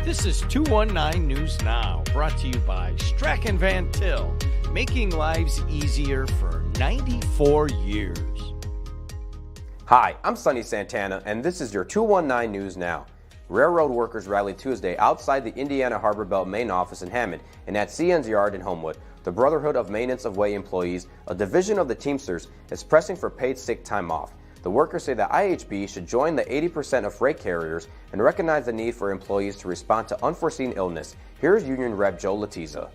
This is 219 News Now, brought to you by Strachan Van Til, making lives easier for 94 years. Hi, I'm Sonny Santana, and this is your 219 News Now. Railroad workers rallied Tuesday outside the Indiana Harbor Belt main office in Hammond and at CN's yard in Homewood. The Brotherhood of Maintenance of Way employees, a division of the Teamsters, is pressing for paid sick time off. The workers say that IHB should join the 80% of freight carriers and recognize the need for employees to respond to unforeseen illness. Here's Union Rep Joe Latiza.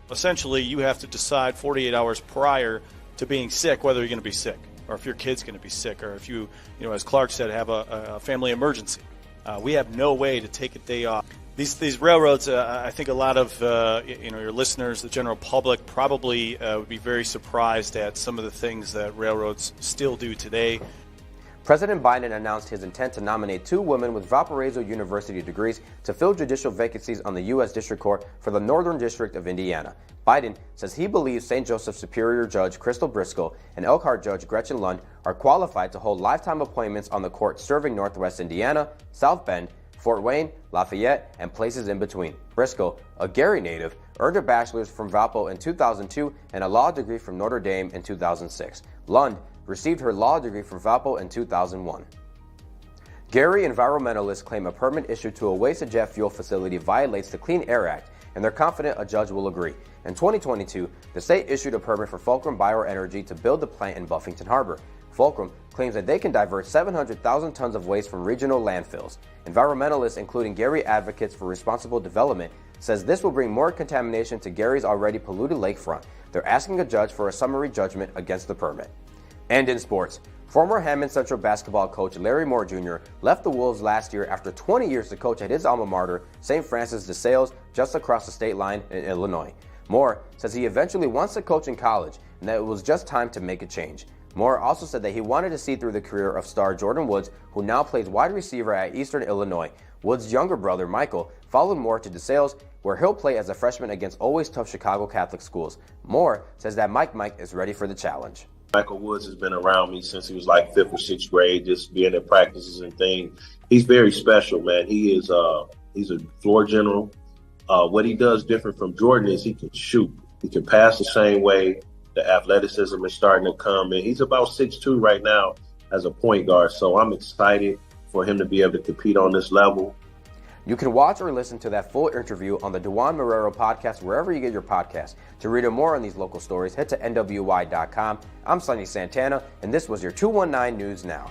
Essentially, you have to decide 48 hours prior to being sick whether you're going to be sick, or if your kid's going to be sick, or if you as Clark said, have a family emergency. We have no way to take a day off. These railroads, I think a lot of your listeners, the general public, probably would be very surprised at some of the things that railroads still do today. President Biden announced his intent to nominate 2 women with Valparaiso University degrees to fill judicial vacancies on the U.S. District Court for the Northern District of Indiana. Biden says he believes St. Joseph Superior Judge Crystal Briscoe and Elkhart Judge Gretchen Lund are qualified to hold lifetime appointments on the court serving Northwest Indiana, South Bend, Fort Wayne, Lafayette, and places in between. Briscoe, a Gary native, earned a bachelor's from Valpo in 2002 and a law degree from Notre Dame in 2006. Lund received her law degree from Valpo in 2001. Gary environmentalists claim a permit issued to a waste-to-jet fuel facility violates the Clean Air Act, and they're confident a judge will agree. In 2022, the state issued a permit for Fulcrum Bioenergy to build the plant in Buffington Harbor. Fulcrum claims that they can divert 700,000 tons of waste from regional landfills. Environmentalists, including Gary Advocates for Responsible Development, says this will bring more contamination to Gary's already polluted lakefront. They're asking a judge for a summary judgment against the permit. And in sports, former Hammond Central basketball coach Larry Moore Jr. left the Wolves last year after 20 years to coach at his alma mater, St. Francis de Sales, just across the state line in Illinois. Moore says he eventually wants to coach in college and that it was just time to make a change. Moore also said that he wanted to see through the career of star Jordan Woods, who now plays wide receiver at Eastern Illinois. Woods' younger brother, Michael, followed Moore to DeSales, where he'll play as a freshman against always tough Chicago Catholic schools. Moore says that Mike is ready for the challenge. Michael Woods has been around me since he was like 5th or 6th grade, just being at practices and things. He's very special, man. He's a floor general. What he does different from Jordan is he can shoot. He can pass the same way. The athleticism is starting to come, and he's about 6'2" right now as a point guard. So I'm excited for him to be able to compete on this level. You can watch or listen to that full interview on the Duane Marrero podcast wherever you get your podcasts. To read more on these local stories, head to NWY.com. I'm Sonny Santana, and this was your 219 News Now.